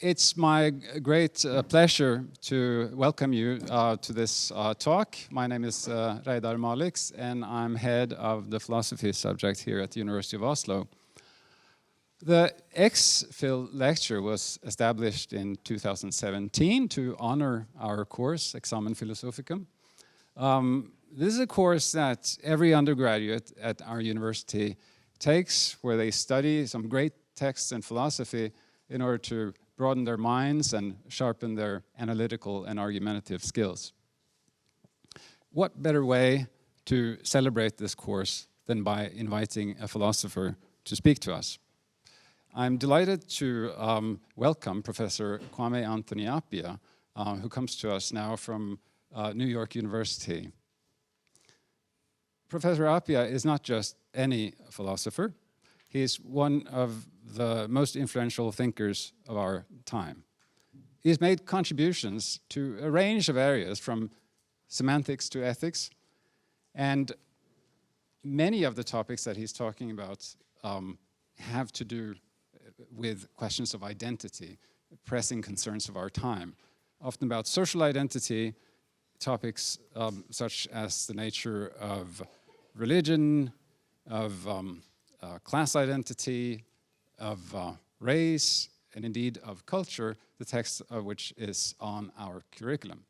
It's my great pleasure to welcome you to this talk. My name is Reidar Malix, and I'm head of the philosophy subject here at the University of Oslo. The X-Phil lecture was established in 2017 to honor our course, Examen philosophicum. This is a course that every undergraduate at our university takes, where they study some great texts in philosophy in order to broaden their minds and sharpen their analytical and argumentative skills. What better way to celebrate this course than by inviting a philosopher to speak to us? I'm delighted to welcome Professor Kwame Anthony Appiah, who comes to us now from New York University. Professor Appiah is not just any philosopher. He's one of the most influential thinkers of our time. He's made contributions to a range of areas, from semantics to ethics, and many of the topics that he's talking about have to do with questions of identity, pressing concerns of our time, often about social identity, topics such as the nature of religion, of class identity, of race, and indeed of culture, the text of which is on our curriculum.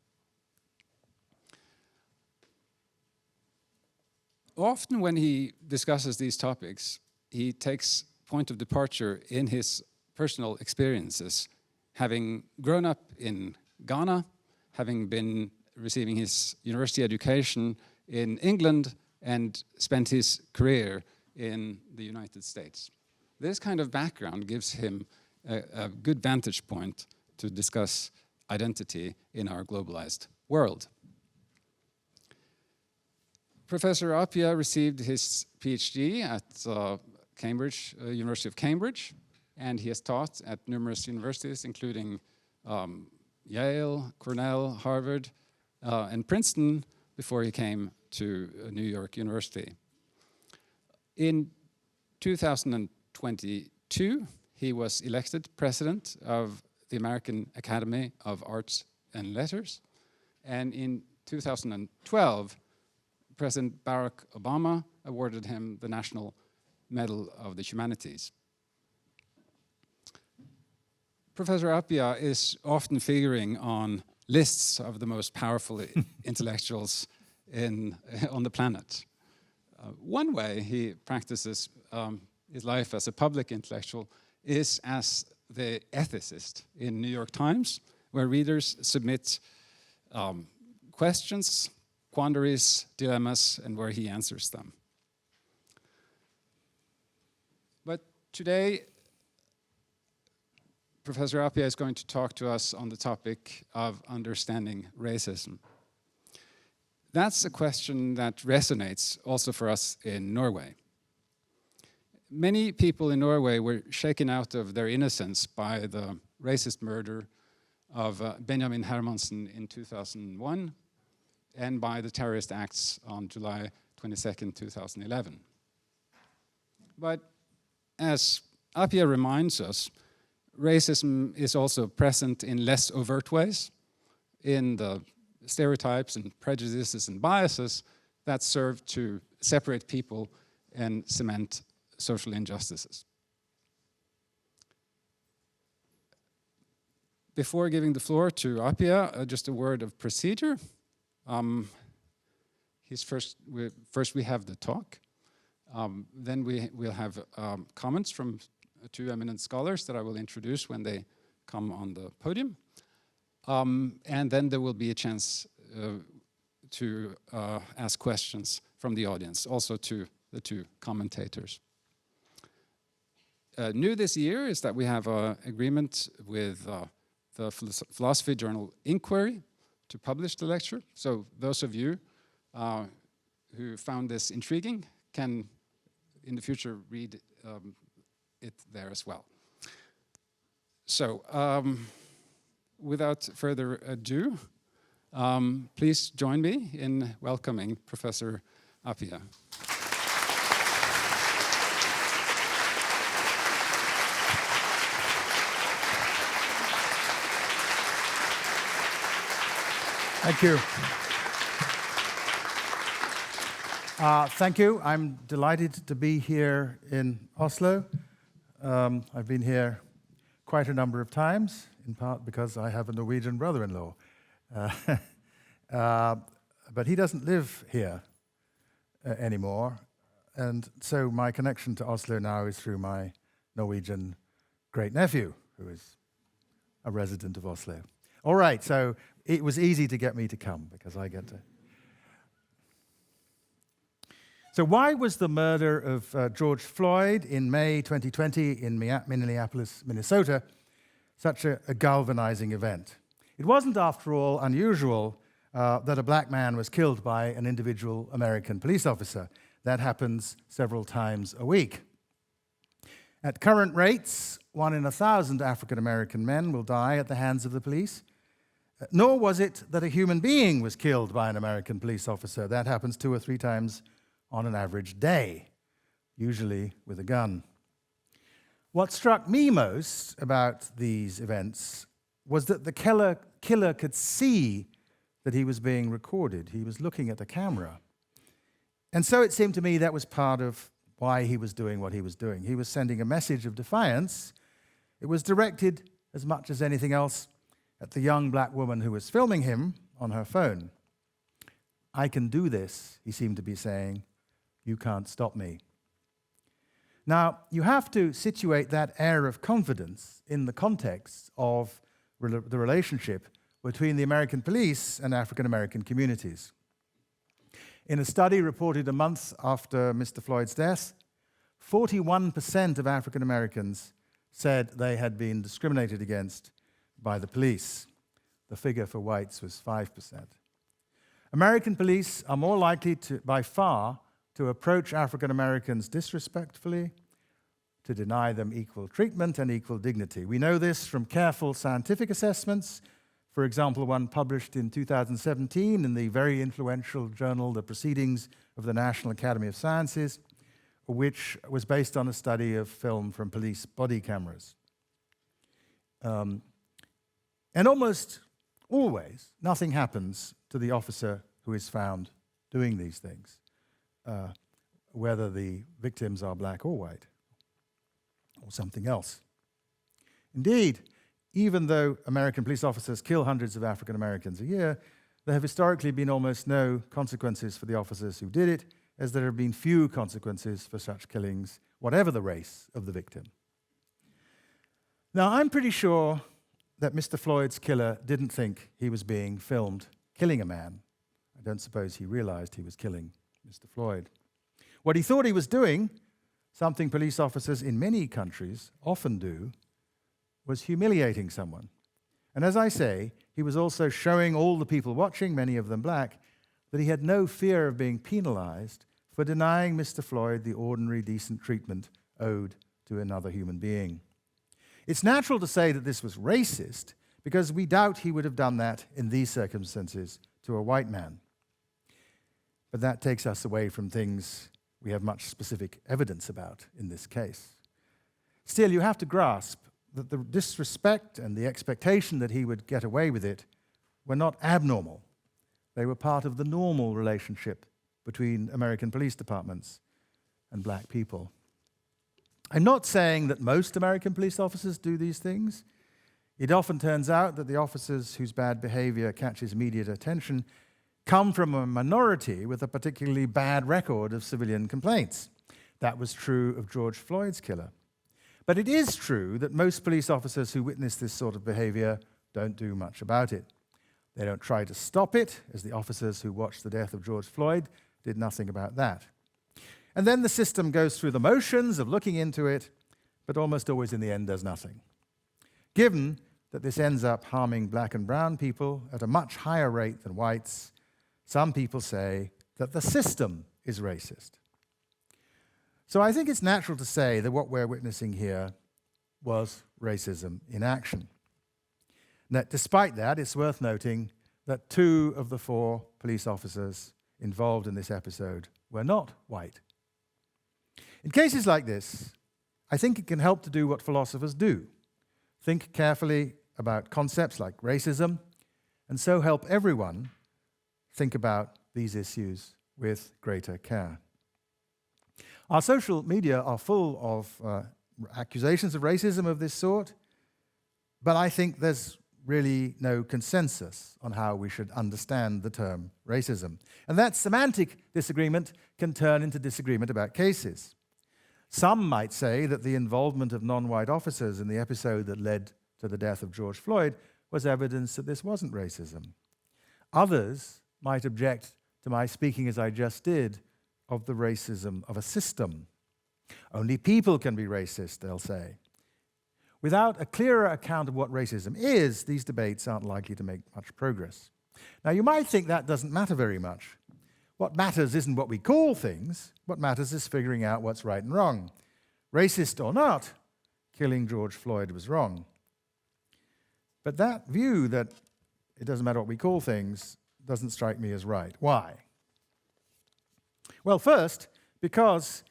Often when he discusses these topics, he takes point of departure in his personal experiences, having grown up in Ghana, having been receiving his university education in England, and spent his career in the United States. This kind of background gives him a good vantage point to discuss identity in our globalized world. Professor Appiah received his PhD at Cambridge, University of Cambridge, and he has taught at numerous universities, including Yale, Cornell, Harvard, and Princeton, before he came to New York University. In 2022, he was elected president of the American Academy of Arts and Letters. And in 2012, President Barack Obama awarded him the National Medal of the Humanities. Professor Appiah is often figuring on lists of the most powerful intellectuals on the planet. One way he practices his life as a public intellectual is as the ethicist in New York Times, where readers submit questions, quandaries, dilemmas, and where he answers them. But today, Professor Appiah is going to talk to us on the topic of understanding racism. That's a question that resonates also for us in Norway. Many people in Norway were shaken out of their innocence by the racist murder of Benjamin Hermansen in 2001 and by the terrorist acts on July 22nd, 2011. But as Appiah reminds us, racism is also present in less overt ways, in the stereotypes and prejudices and biases that serve to separate people and cement social injustices. Before giving the floor to Appiah, just a word of procedure. First we have the talk. Then we'll have comments from two eminent scholars that I will introduce when they come on the podium. And then there will be a chance to ask questions from the audience, also to the two commentators. New this year is that we have an agreement with the philosophy journal Inquiry to publish the lecture. So those of you who found this intriguing can, in the future, read it there as well. So, without further ado, please join me in welcoming Professor Appiah. Thank you. Thank you. I'm delighted to be here in Oslo. I've been here quite a number of times, in part because I have a Norwegian brother-in-law. But he doesn't live here anymore. And so my connection to Oslo now is through my Norwegian great-nephew, who is a resident of Oslo. All right, so it was easy to get me to come because I get to. So why was the murder of George Floyd in May 2020 in Minneapolis, Minnesota, such a galvanizing event? It wasn't, after all, unusual that a black man was killed by an individual American police officer. That happens several times a week. At current rates, 1 in 1,000 African-American men will die at the hands of the police. Nor was it that a human being was killed by an American police officer. That happens 2 or 3 times on an average day, usually with a gun. What struck me most about these events was that the killer could see that he was being recorded. He was looking at the camera. And so it seemed to me that was part of why he was doing what he was doing. He was sending a message of defiance. It was directed, as much as anything else, at the young black woman who was filming him on her phone. "I can do this," he seemed to be saying. "You can't stop me." Now, you have to situate that air of confidence in the context of the relationship between the American police and African American communities. In a study reported a month after Mr. Floyd's death, 41% of African Americans said they had been discriminated against by the police. The figure for whites was 5%. American police are more likely by far to approach African Americans disrespectfully, to deny them equal treatment and equal dignity. We know this from careful scientific assessments. For example, one published in 2017 in the very influential journal, The Proceedings of the National Academy of Sciences, which was based on a study of film from police body cameras. And almost always, nothing happens to the officer who is found doing these things, whether the victims are black or white, or something else. Indeed, even though American police officers kill hundreds of African Americans a year, there have historically been almost no consequences for the officers who did it, as there have been few consequences for such killings, whatever the race of the victim. Now, I'm pretty sure that Mr. Floyd's killer didn't think he was being filmed killing a man. I don't suppose he realized he was killing Mr. Floyd. What he thought he was doing, something police officers in many countries often do, was humiliating someone. And as I say, he was also showing all the people watching, many of them black, that he had no fear of being penalized for denying Mr. Floyd the ordinary decent treatment owed to another human being. It's natural to say that this was racist because we doubt he would have done that in these circumstances to a white man. But that takes us away from things we have much specific evidence about in this case. Still, you have to grasp that the disrespect and the expectation that he would get away with it were not abnormal. They were part of the normal relationship between American police departments and black people. I'm not saying that most American police officers do these things. It often turns out that the officers whose bad behavior catches immediate attention come from a minority with a particularly bad record of civilian complaints. That was true of George Floyd's killer. But it is true that most police officers who witness this sort of behavior don't do much about it. They don't try to stop it, as the officers who watched the death of George Floyd did nothing about that. And then the system goes through the motions of looking into it, but almost always in the end does nothing. Given that this ends up harming black and brown people at a much higher rate than whites, some people say that the system is racist. So I think it's natural to say that what we're witnessing here was racism in action. That despite that, it's worth noting that 2 of the 4 police officers involved in this episode were not white. In cases like this, I think it can help to do what philosophers do. Think carefully about concepts like racism and so help everyone think about these issues with greater care. Our social media are full of accusations of racism of this sort, but I think there's really no consensus on how we should understand the term racism. And that semantic disagreement can turn into disagreement about cases. Some might say that the involvement of non-white officers in the episode that led to the death of George Floyd was evidence that this wasn't racism. Others might object to my speaking as I just did of the racism of a system. Only people can be racist, they'll say. Without a clearer account of what racism is, these debates aren't likely to make much progress. Now, you might think that doesn't matter very much. What matters isn't what we call things. What matters is figuring out what's right and wrong. Racist or not, killing George Floyd was wrong. But that view that it doesn't matter what we call things doesn't strike me as right. Why? Well, first, because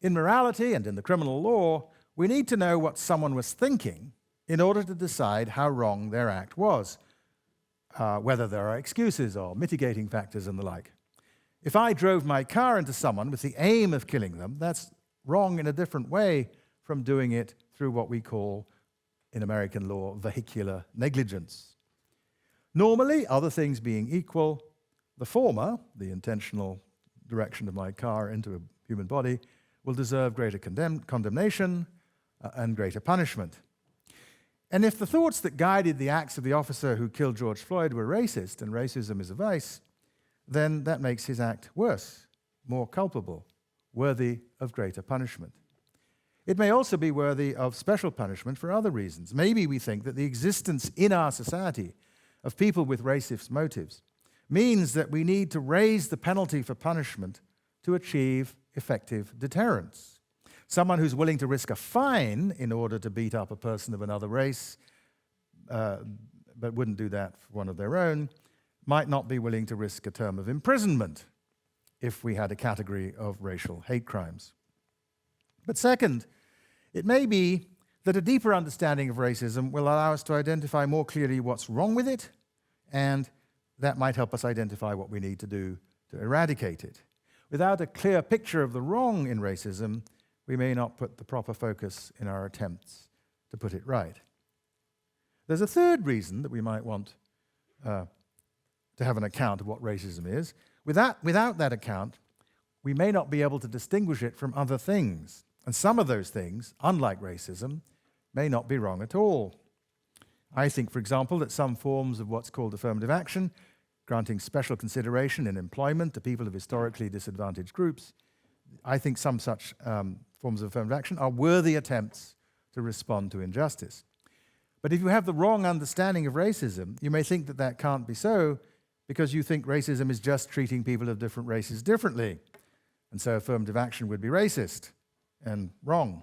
in morality and in the criminal law, we need to know what someone was thinking in order to decide how wrong their act was, whether there are excuses or mitigating factors and the like. If I drove my car into someone with the aim of killing them, that's wrong in a different way from doing it through what we call, in American law, vehicular negligence. Normally, other things being equal, the former, the intentional direction of my car into a human body, will deserve greater condemnation and greater punishment. And if the thoughts that guided the acts of the officer who killed George Floyd were racist, and racism is a vice, then that makes his act worse, more culpable, worthy of greater punishment. It may also be worthy of special punishment for other reasons. Maybe we think that the existence in our society of people with racist motives means that we need to raise the penalty for punishment to achieve effective deterrence. Someone who's willing to risk a fine in order to beat up a person of another race, but wouldn't do that for one of their own, might not be willing to risk a term of imprisonment if we had a category of racial hate crimes. But second, it may be that a deeper understanding of racism will allow us to identify more clearly what's wrong with it, and that might help us identify what we need to do to eradicate it. Without a clear picture of the wrong in racism, we may not put the proper focus in our attempts to put it right. There's a third reason that we might want to have an account of what racism is. Without that account, we may not be able to distinguish it from other things. And some of those things, unlike racism, may not be wrong at all. I think, for example, that some forms of what's called affirmative action, granting special consideration in employment to people of historically disadvantaged groups, I think some such forms of affirmative action are worthy attempts to respond to injustice. But if you have the wrong understanding of racism, you may think that that can't be so because you think racism is just treating people of different races differently. And so affirmative action would be racist and wrong.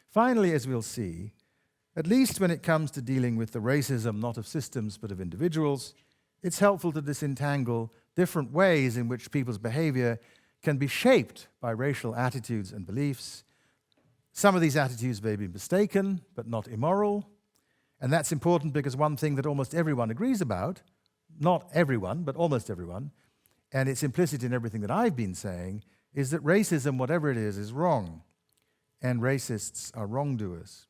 Finally, as we'll see, at least when it comes to dealing with the racism not of systems but of individuals, it's helpful to disentangle different ways in which people's behavior can be shaped by racial attitudes and beliefs. Some of these attitudes may be mistaken, but not immoral. And that's important because one thing that almost everyone agrees about, not everyone, but almost everyone, and it's implicit in everything that I've been saying, is that racism, whatever it is wrong. And racists are wrongdoers.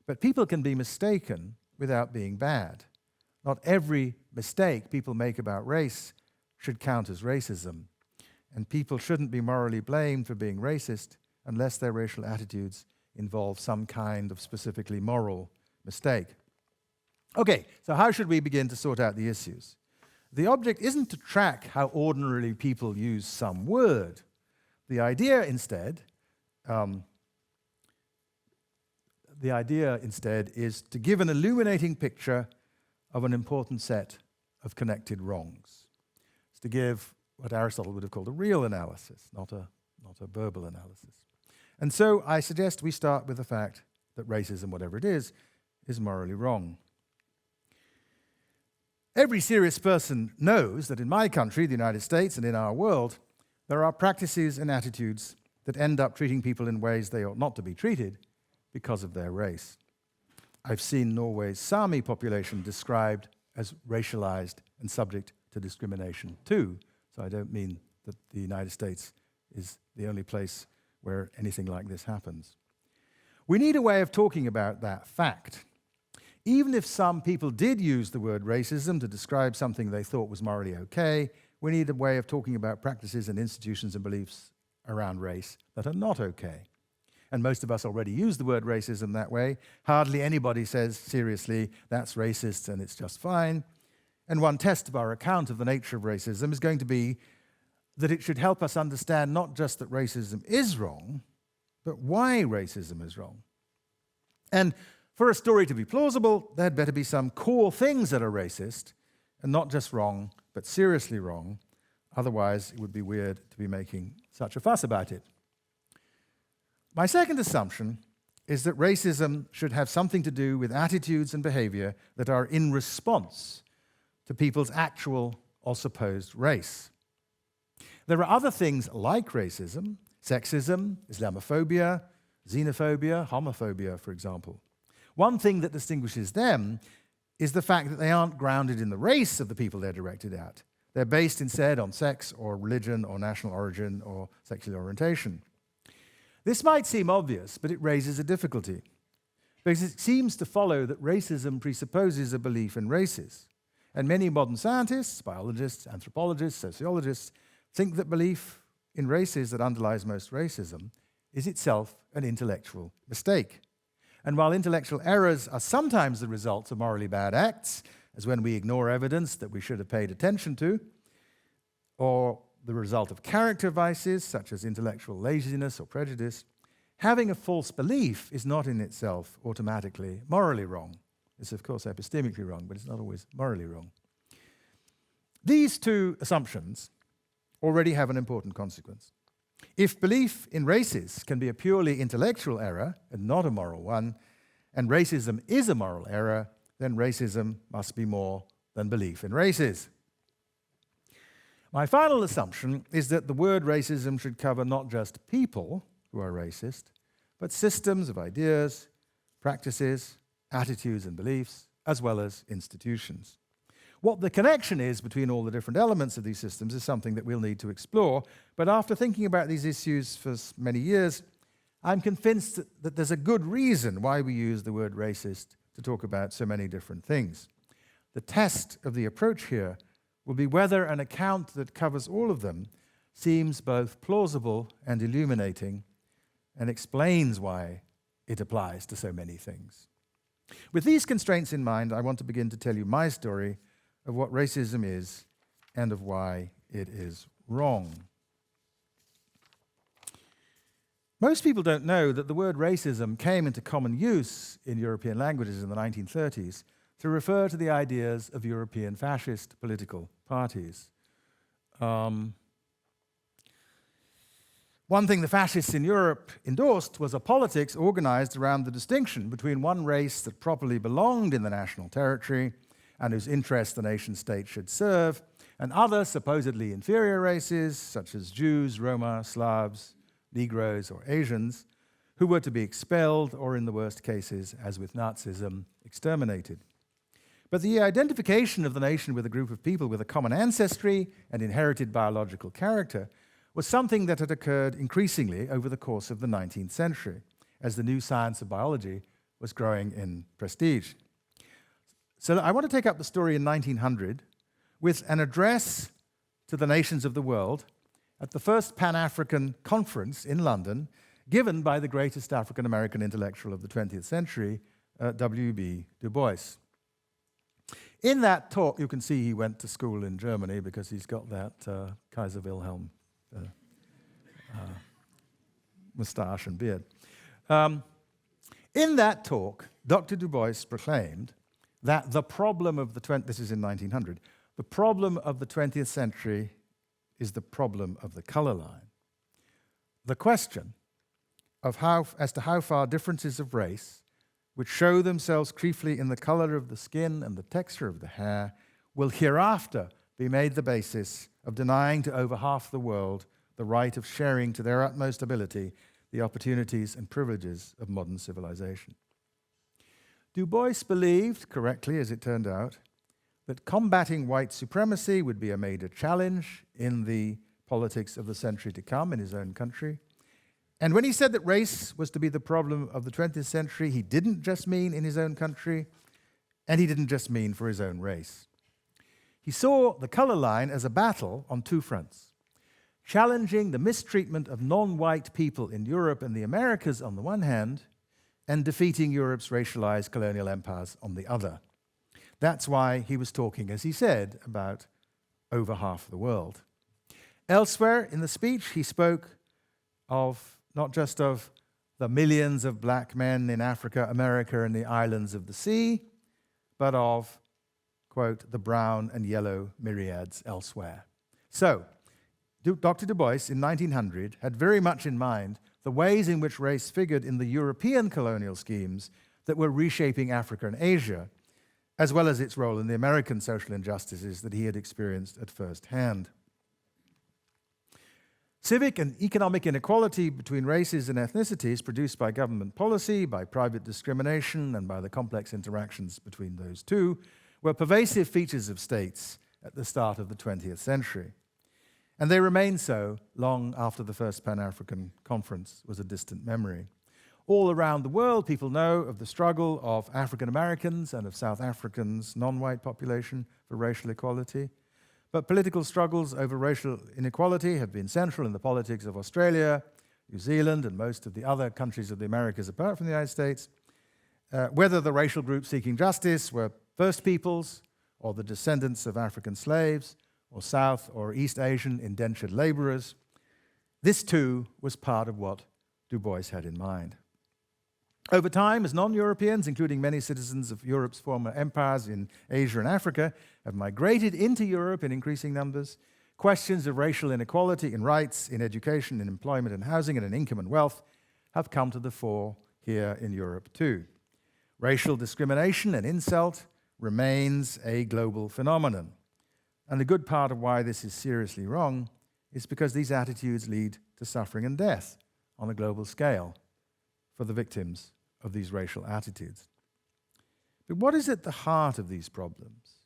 But people can be mistaken without being bad. Not every mistake people make about race should count as racism. And people shouldn't be morally blamed for being racist unless their racial attitudes involve some kind of specifically moral mistake. Okay, so how should we begin to sort out the issues? The object isn't to track how ordinarily people use some word. The idea instead is to give an illuminating picture of an important set of connected wrongs. It's to give what Aristotle would have called a real analysis, not a verbal analysis. And so I suggest we start with the fact that racism, whatever it is morally wrong. Every serious person knows that in my country, the United States, and in our world, there are practices and attitudes that end up treating people in ways they ought not to be treated because of their race. I've seen Norway's Sami population described as racialized and subject to discrimination too. So I don't mean that the United States is the only place where anything like this happens. We need a way of talking about that fact. Even if some people did use the word racism to describe something they thought was morally okay, we need a way of talking about practices and institutions and beliefs around race that are not okay. And most of us already use the word racism that way. Hardly anybody says seriously, that's racist and it's just fine. And one test of our account of the nature of racism is going to be that it should help us understand not just that racism is wrong, but why racism is wrong. And for a story to be plausible, there'd better be some core things that are racist, and not just wrong, but seriously wrong. Otherwise, it would be weird to be making such a fuss about it. My second assumption is that racism should have something to do with attitudes and behavior that are in response to people's actual or supposed race. There are other things like racism, sexism, Islamophobia, xenophobia, homophobia, for example. One thing that distinguishes them is the fact that they aren't grounded in the race of the people they're directed at. They're based instead on sex or religion or national origin or sexual orientation. This might seem obvious, but it raises a difficulty, because it seems to follow that racism presupposes a belief in races. And many modern scientists, biologists, anthropologists, sociologists, think that belief in races that underlies most racism is itself an intellectual mistake. And while intellectual errors are sometimes the result of morally bad acts, as when we ignore evidence that we should have paid attention to, or the result of character vices, such as intellectual laziness or prejudice, having a false belief is not in itself automatically morally wrong. It's, of course, epistemically wrong, but it's not always morally wrong. These two assumptions already have an important consequence. If belief in races can be a purely intellectual error and not a moral one, and racism is a moral error, then racism must be more than belief in races. My final assumption is that the word racism should cover not just people who are racist, but systems of ideas, practices, attitudes and beliefs, as well as institutions. What the connection is between all the different elements of these systems is something that we'll need to explore, but after thinking about these issues for many years, I'm convinced that there's a good reason why we use the word racist to talk about so many different things. The test of the approach here will be whether an account that covers all of them seems both plausible and illuminating and explains why it applies to so many things. With these constraints in mind, I want to begin to tell you my story of what racism is and of why it is wrong. Most people don't know that the word racism came into common use in European languages in the 1930s to refer to the ideas of European fascist political parties. One thing the fascists in Europe endorsed was a politics organized around the distinction between one race that properly belonged in the national territory and whose interests the nation-state should serve, and other supposedly inferior races, such as Jews, Roma, Slavs, Negroes, or Asians, who were to be expelled or, in the worst cases, as with Nazism, exterminated. But the identification of the nation with a group of people with a common ancestry and inherited biological character was something that had occurred increasingly over the course of the 19th century, as the new science of biology was growing in prestige. So I want to take up the story in 1900 with an address to the nations of the world at the first Pan-African conference in London, given by the greatest African-American intellectual of the 20th century, W.B. Du Bois. In that talk, you can see he went to school in Germany because he's got that Kaiser Wilhelm moustache and beard. In that talk, Dr. Du Bois proclaimed that the problem of this is in 1900, the problem of the 20th century is the problem of the color line. The question of as to how far differences of race, which show themselves chiefly in the color of the skin and the texture of the hair, will hereafter be made the basis of denying to over half the world the right of sharing to their utmost ability the opportunities and privileges of modern civilization. Du Bois believed, correctly as it turned out, that combating white supremacy would be a major challenge in the politics of the century to come in his own country. And when he said that race was to be the problem of the 20th century, he didn't just mean in his own country, and he didn't just mean for his own race. He saw the color line as a battle on two fronts, challenging the mistreatment of non-white people in Europe and the Americas on the one hand, and defeating Europe's racialized colonial empires on the other. That's why he was talking, as he said, about over half the world. Elsewhere in the speech, he spoke of not just of the millions of black men in Africa, America, and the islands of the sea, but of, quote, the brown and yellow myriads elsewhere. So, Dr. Du Bois in 1900 had very much in mind the ways in which race figured in the European colonial schemes that were reshaping Africa and Asia, as well as its role in the American social injustices that he had experienced at first hand. Civic and economic inequality between races and ethnicities produced by government policy, by private discrimination, and by the complex interactions between those two were pervasive features of states at the start of the 20th century. And they remained so long after the first Pan-African Conference was a distant memory. All around the world, people know of the struggle of African Americans and of South Africans' non-white population for racial equality. But political struggles over racial inequality have been central in the politics of Australia, New Zealand, and most of the other countries of the Americas apart from the United States. Whether the racial groups seeking justice were First Peoples, or the descendants of African slaves, or South or East Asian indentured laborers, this too was part of what Du Bois had in mind. Over time, as non-Europeans, including many citizens of Europe's former empires in Asia and Africa, have migrated into Europe in increasing numbers, questions of racial inequality in rights, in education, in employment and housing, and in income and wealth have come to the fore here in Europe too. Racial discrimination and insult remains a global phenomenon. And a good part of why this is seriously wrong is because these attitudes lead to suffering and death on a global scale for the victims of these racial attitudes. But what is at the heart of these problems?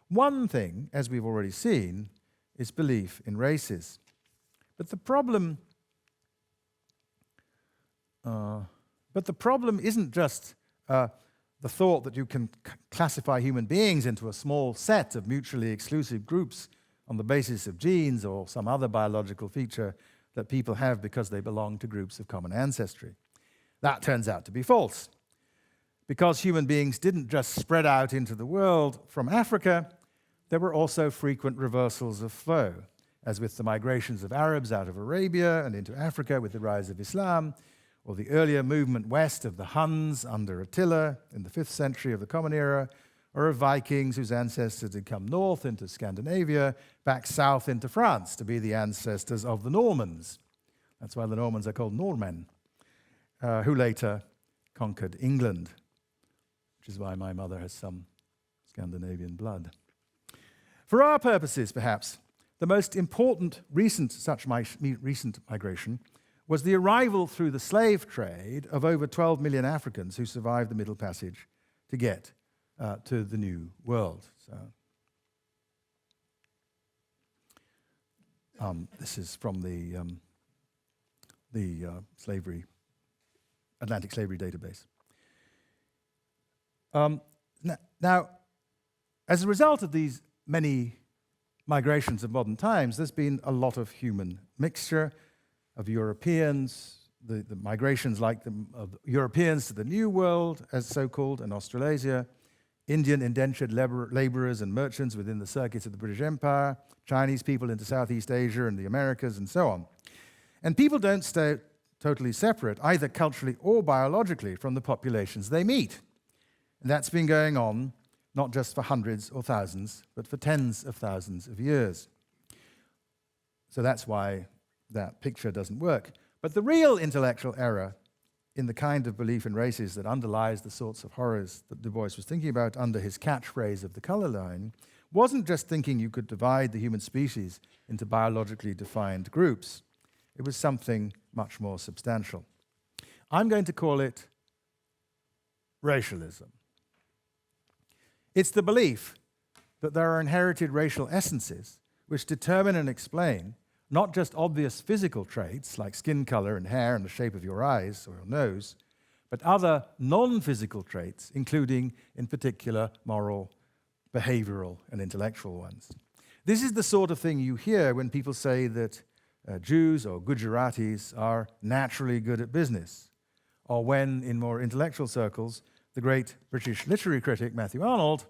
One thing, as we've already seen, is belief in races. But the problem isn't just the thought that you can classify human beings into a small set of mutually exclusive groups on the basis of genes or some other biological feature that people have because they belong to groups of common ancestry. That turns out to be false. Because human beings didn't just spread out into the world from Africa, there were also frequent reversals of flow, as with the migrations of Arabs out of Arabia and into Africa with the rise of Islam, or the earlier movement west of the Huns under Attila in the 5th century of the Common Era, or of Vikings whose ancestors had come north into Scandinavia, back south into France to be the ancestors of the Normans. That's why the Normans are called Normen, who later conquered England, which is why my mother has some Scandinavian blood. For our purposes, perhaps, the most important such recent migration was the arrival through the slave trade of over 12 million Africans who survived the Middle Passage to get to the New World. So, this is from the Atlantic Slavery Database. Now, as a result of these many migrations of modern times, there's been a lot of human mixture of Europeans, the migrations of Europeans to the New World, as so-called, and Australasia, Indian indentured laborers and merchants within the circuits of the British Empire, Chinese people into Southeast Asia and the Americas, and so on. And people don't stay totally separate, either culturally or biologically, from the populations they meet. And that's been going on not just for hundreds or thousands, but for tens of thousands of years. So that's why that picture doesn't work. But the real intellectual error in the kind of belief in races that underlies the sorts of horrors that Du Bois was thinking about under his catchphrase of the color line wasn't just thinking you could divide the human species into biologically defined groups. It was something much more substantial. I'm going to call it racialism. It's the belief that there are inherited racial essences which determine and explain not just obvious physical traits like skin color and hair and the shape of your eyes or your nose, but other non-physical traits, including, in particular, moral, behavioral, and intellectual ones. This is the sort of thing you hear when people say that Jews or Gujaratis are naturally good at business, or when, in more intellectual circles, the great British literary critic Matthew Arnold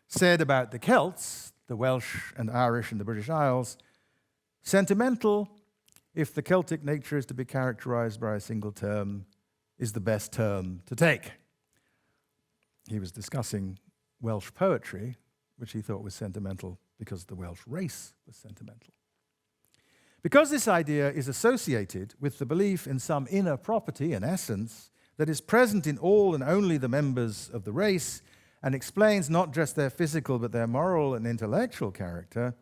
said about the Celts, the Welsh and Irish in the British Isles, sentimental, if the Celtic nature is to be characterized by a single term, is the best term to take. He was discussing Welsh poetry, which he thought was sentimental because the Welsh race was sentimental. Because this idea is associated with the belief in some inner property, an essence, that is present in all and only the members of the race and explains not just their physical but their moral and intellectual character,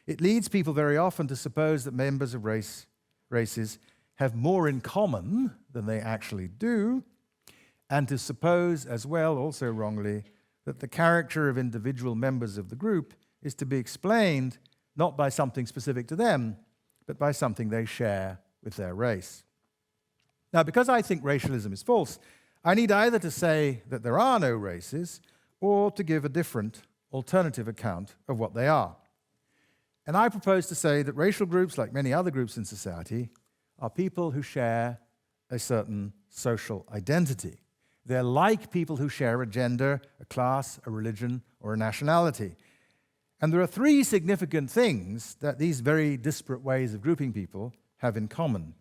it leads people very often to suppose that members of races have more in common than they actually do, and to suppose as well, also wrongly, that the character of individual members of the group is to be explained not by something specific to them, but by something they share with their race. Now, because I think racialism is false, I need either to say that there are no races or to give a different, alternative account of what they are. And I propose to say that racial groups, like many other groups in society, are people who share a certain social identity. They're like people who share a gender, a class, a religion, or a nationality. And there are three significant things that these very disparate ways of grouping people have in common.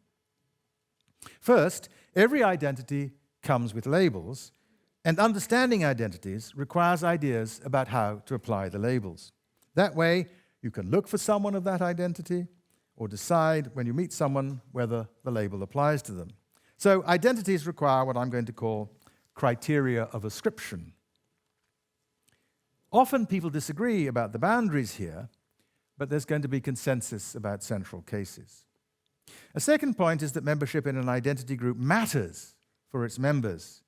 First, every identity comes with labels, and understanding identities requires ideas about how to apply the labels. That way, you can look for someone of that identity or decide when you meet someone whether the label applies to them. So identities require what I'm going to call criteria of ascription. Often people disagree about the boundaries here, but there's going to be consensus about central cases. A second point is that membership in an identity group matters for its members,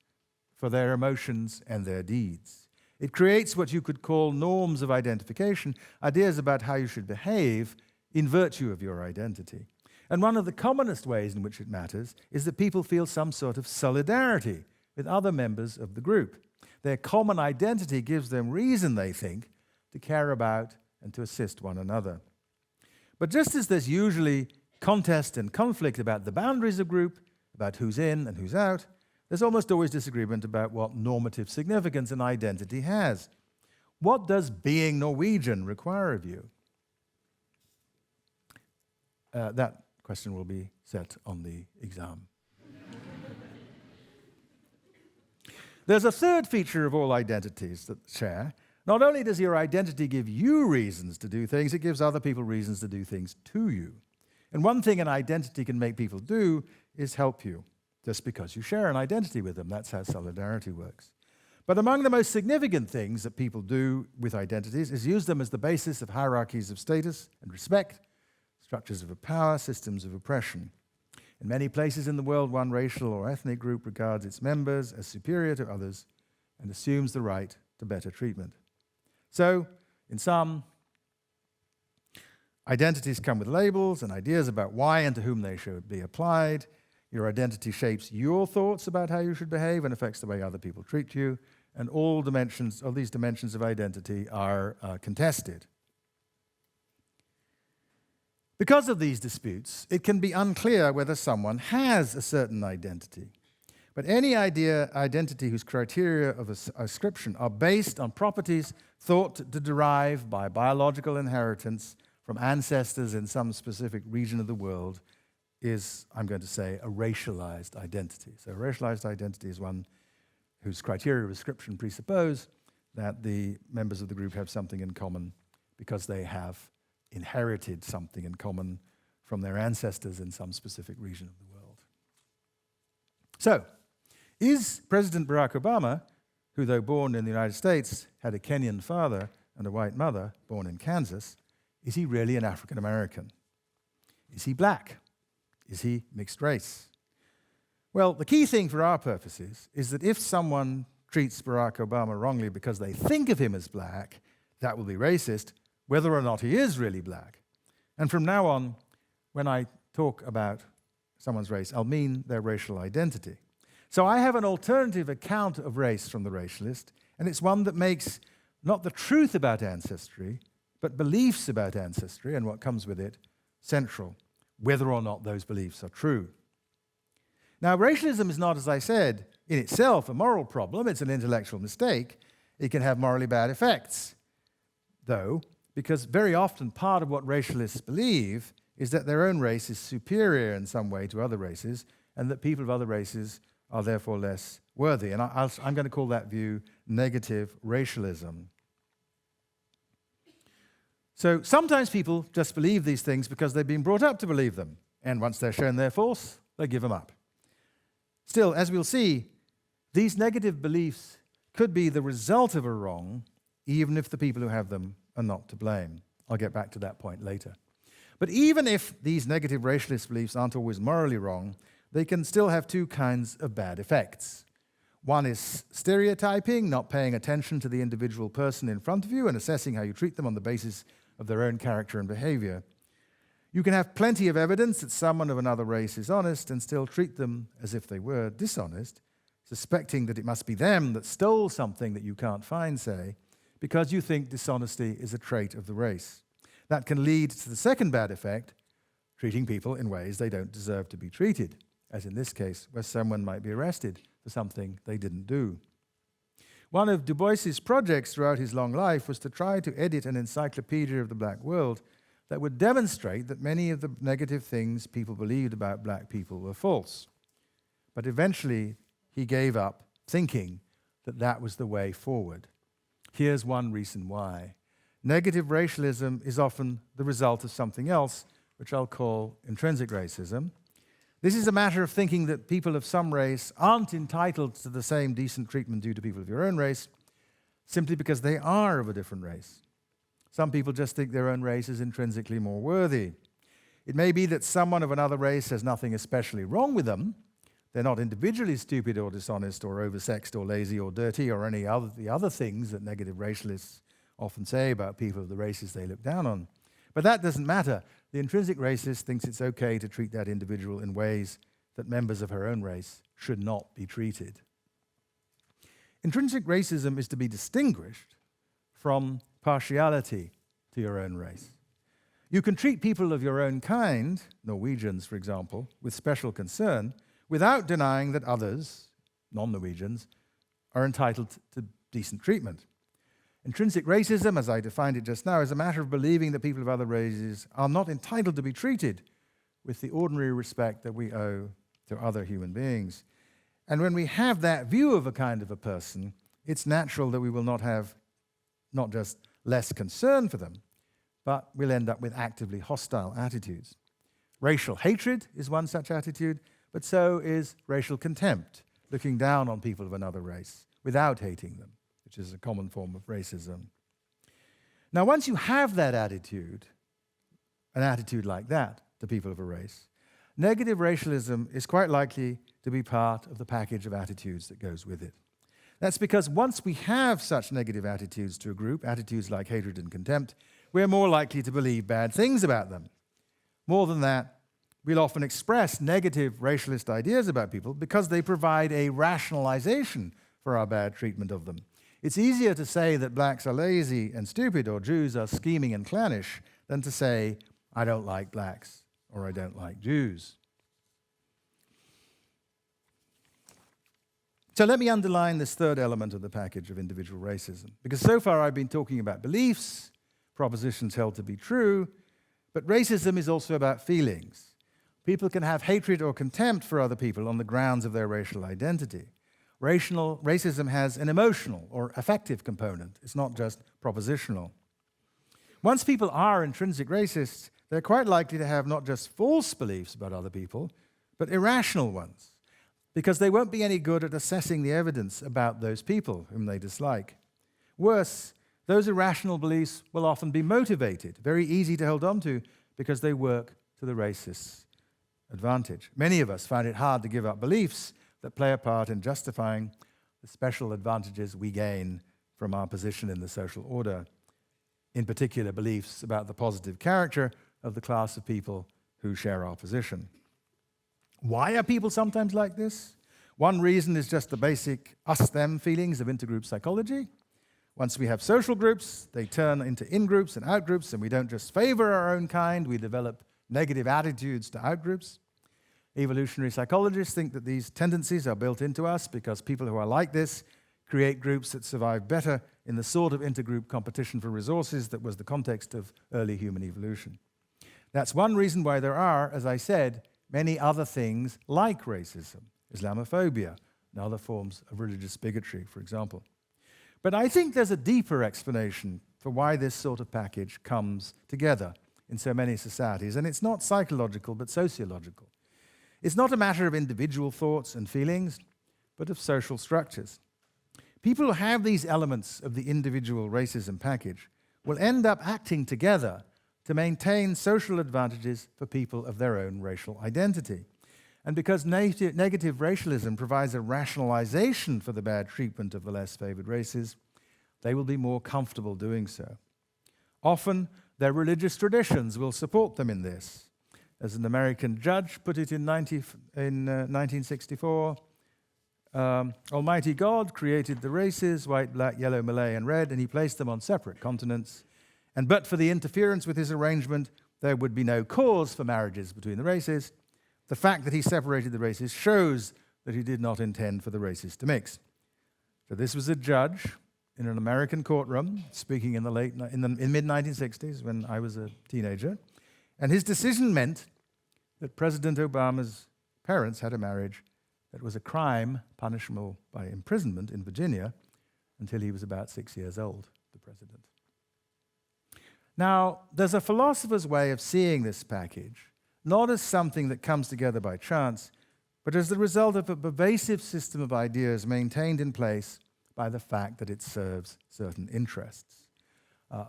for their emotions and their deeds. It creates what you could call norms of identification, ideas about how you should behave in virtue of your identity. And one of the commonest ways in which it matters is that people feel some sort of solidarity with other members of the group. Their common identity gives them reason, they think, to care about and to assist one another. But just as there's usually contest and conflict about the boundaries of group, about who's in and who's out, there's almost always disagreement about what normative significance an identity has. What does being Norwegian require of you? That question will be set on the exam. There's a third feature of all identities that share. Not only does your identity give you reasons to do things, it gives other people reasons to do things to you. And one thing an identity can make people do is help you, just because you share an identity with them. That's how solidarity works. But among the most significant things that people do with identities is use them as the basis of hierarchies of status and respect, structures of power, systems of oppression. In many places in the world, one racial or ethnic group regards its members as superior to others and assumes the right to better treatment. So, in sum, identities come with labels and ideas about why and to whom they should be applied. Your identity shapes your thoughts about how you should behave and affects the way other people treat you. And all these dimensions of identity are contested. Because of these disputes, it can be unclear whether someone has a certain identity. But any identity whose criteria of ascription are based on properties thought to derive by biological inheritance from ancestors in some specific region of the world is, I'm going to say, a racialized identity. So a racialized identity is one whose criteria of ascription presuppose that the members of the group have something in common because they have inherited something in common from their ancestors in some specific region of the world. So, is President Barack Obama, who though born in the United States, had a Kenyan father and a white mother born in Kansas, is he really an African American? Is he black? Is he mixed race? Well, the key thing for our purposes is that if someone treats Barack Obama wrongly because they think of him as black, that will be racist, whether or not he is really black. And from now on, when I talk about someone's race, I'll mean their racial identity. So I have an alternative account of race from the racialist, and it's one that makes not the truth about ancestry, but beliefs about ancestry and what comes with it central, whether or not those beliefs are true. Now, racialism is not, as I said, in itself a moral problem. It's an intellectual mistake. It can have morally bad effects, though, because very often part of what racialists believe is that their own race is superior in some way to other races, and that people of other races are therefore less worthy. And I'm going to call that view negative racialism. So sometimes people just believe these things because they've been brought up to believe them, and once they're shown they're false, they give them up. Still, as we'll see, these negative beliefs could be the result of a wrong, even if the people who have them are not to blame. I'll get back to that point later. But even if these negative racialist beliefs aren't always morally wrong, they can still have two kinds of bad effects. One is stereotyping, not paying attention to the individual person in front of you and assessing how you treat them on the basis of their own character and behavior. You can have plenty of evidence that someone of another race is honest and still treat them as if they were dishonest, suspecting that it must be them that stole something that you can't find, say, because you think dishonesty is a trait of the race. That can lead to the second bad effect, treating people in ways they don't deserve to be treated, as in this case, where someone might be arrested for something they didn't do. One of Du Bois's projects throughout his long life was to try to edit an encyclopedia of the black world that would demonstrate that many of the negative things people believed about black people were false. But eventually, he gave up thinking that that was the way forward. Here's one reason why. Negative racialism is often the result of something else, which I'll call intrinsic racism. This is a matter of thinking that people of some race aren't entitled to the same decent treatment due to people of your own race, simply because they are of a different race. Some people just think their own race is intrinsically more worthy. It may be that someone of another race has nothing especially wrong with them. They're not individually stupid or dishonest or oversexed or lazy or dirty or any other the other things that negative racialists often say about people of the races they look down on. But that doesn't matter. The intrinsic racist thinks it's okay to treat that individual in ways that members of her own race should not be treated. Intrinsic racism is to be distinguished from partiality to your own race. You can treat people of your own kind, Norwegians, for example, with special concern, without denying that others, non-Norwegians, are entitled to decent treatment. Intrinsic racism, as I defined it just now, is a matter of believing that people of other races are not entitled to be treated with the ordinary respect that we owe to other human beings. And when we have that view of a kind of a person, it's natural that we will not have not just less concern for them, but we'll end up with actively hostile attitudes. Racial hatred is one such attitude, but so is racial contempt, looking down on people of another race without hating them, which is a common form of racism. Now, once you have that attitude, an attitude like that to people of a race, negative racialism is quite likely to be part of the package of attitudes that goes with it. That's because once we have such negative attitudes to a group, attitudes like hatred and contempt, we're more likely to believe bad things about them. More than that, we'll often express negative racialist ideas about people because they provide a rationalization for our bad treatment of them. It's easier to say that blacks are lazy and stupid or Jews are scheming and clannish than to say, I don't like blacks or I don't like Jews. So let me underline this third element of the package of individual racism, because so far I've been talking about beliefs, propositions held to be true, but racism is also about feelings. People can have hatred or contempt for other people on the grounds of their racial identity. Racism has an emotional or affective component. It's not just propositional. Once people are intrinsic racists, they're quite likely to have not just false beliefs about other people, but irrational ones, because they won't be any good at assessing the evidence about those people whom they dislike. Worse, those irrational beliefs will often be motivated, very easy to hold on to, because they work to the racist's advantage. Many of us find it hard to give up beliefs that play a part in justifying the special advantages we gain from our position in the social order. in particular beliefs about the positive character of the class of people who share our position. Why are people sometimes like this? One reason is just the basic us-them feelings of intergroup psychology. Once we have social groups, they turn into in-groups and out-groups, and we don't just favor our own kind, we develop negative attitudes to out-groups. Evolutionary psychologists think that these tendencies are built into us because people who are like this create groups that survive better in the sort of intergroup competition for resources that was the context of early human evolution. That's one reason why there are, as I said, many other things like racism, Islamophobia, and other forms of religious bigotry, for example. But I think there's a deeper explanation for why this sort of package comes together in so many societies, and it's not psychological but sociological. It's not a matter of individual thoughts and feelings, but of social structures. People who have these elements of the individual racism package will end up acting together to maintain social advantages for people of their own racial identity. And because negative racialism provides a rationalization for the bad treatment of the less favored races, they will be more comfortable doing so. Often, their religious traditions will support them in this. As an American judge put it in 1964, Almighty God created the races, white, black, yellow, Malay, and red, and he placed them on separate continents. And but for the interference with his arrangement, there would be no cause for marriages between the races. The fact that he separated the races shows that he did not intend for the races to mix. So this was a judge in an American courtroom speaking in the mid-1960s when I was a teenager. And his decision meant that President Obama's parents had a marriage that was a crime punishable by imprisonment in Virginia until he was about 6 years old, the president. Now, there's a philosopher's way of seeing this package, not as something that comes together by chance, but as the result of a pervasive system of ideas maintained in place by the fact that it serves certain interests.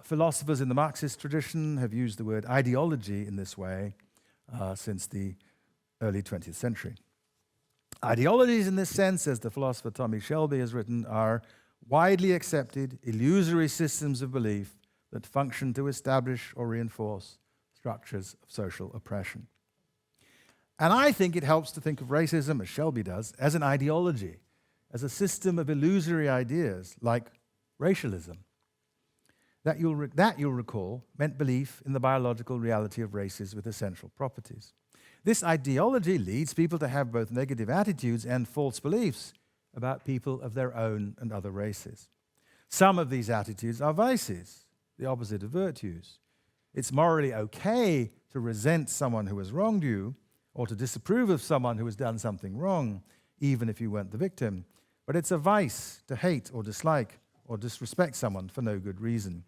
Philosophers in the Marxist tradition have used the word ideology in this way since the early 20th century. Ideologies in this sense, as the philosopher Tommy Shelby has written, are widely accepted, illusory systems of belief that function to establish or reinforce structures of social oppression. And I think it helps to think of racism, as Shelby does, as an ideology, as a system of illusory ideas like racialism. That you'll recall meant belief in the biological reality of races with essential properties. This ideology leads people to have both negative attitudes and false beliefs about people of their own and other races. Some of these attitudes are vices, the opposite of virtues. It's morally okay to resent someone who has wronged you or to disapprove of someone who has done something wrong, even if you weren't the victim. But it's a vice to hate or dislike or disrespect someone for no good reason.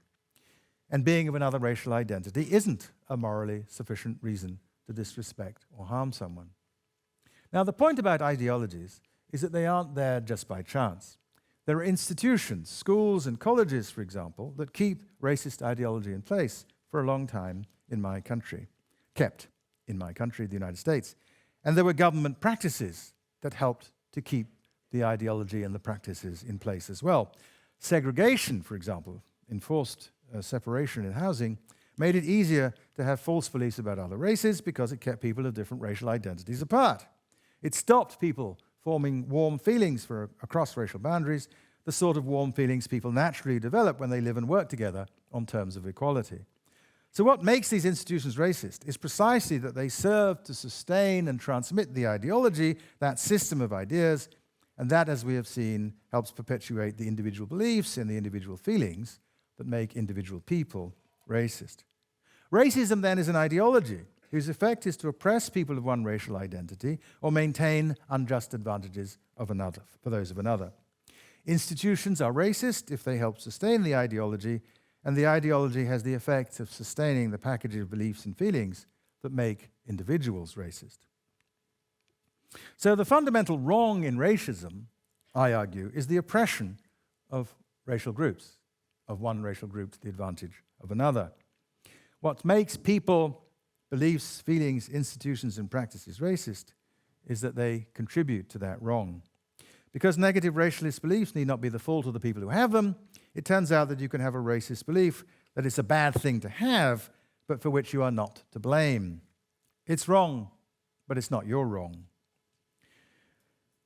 And being of another racial identity isn't a morally sufficient reason to disrespect or harm someone. Now, the point about ideologies is that they aren't there just by chance. There are institutions, schools and colleges, for example, that keep racist ideology in place for a long time in my country, kept in my country, the United States. And there were government practices that helped to keep the ideology and the practices in place as well. Segregation, for example, enforced separation in housing, made it easier to have false beliefs about other races because it kept people of different racial identities apart. It stopped people forming warm feelings across racial boundaries, the sort of warm feelings people naturally develop when they live and work together on terms of equality. So what makes these institutions racist is precisely that they serve to sustain and transmit the ideology, that system of ideas, and that, as we have seen, helps perpetuate the individual beliefs and the individual feelings that make individual people racist. Racism, then, is an ideology whose effect is to oppress people of one racial identity or maintain unjust advantages of another, for those of another. Institutions are racist if they help sustain the ideology, and the ideology has the effect of sustaining the package of beliefs and feelings that make individuals racist. So the fundamental wrong in racism, I argue, is the oppression of racial groups, of one racial group to the advantage of another. What makes people, beliefs, feelings, institutions, and practices racist is that they contribute to that wrong. Because negative racialist beliefs need not be the fault of the people who have them, it turns out that you can have a racist belief that it's a bad thing to have, but for which you are not to blame. It's wrong, but it's not your wrong.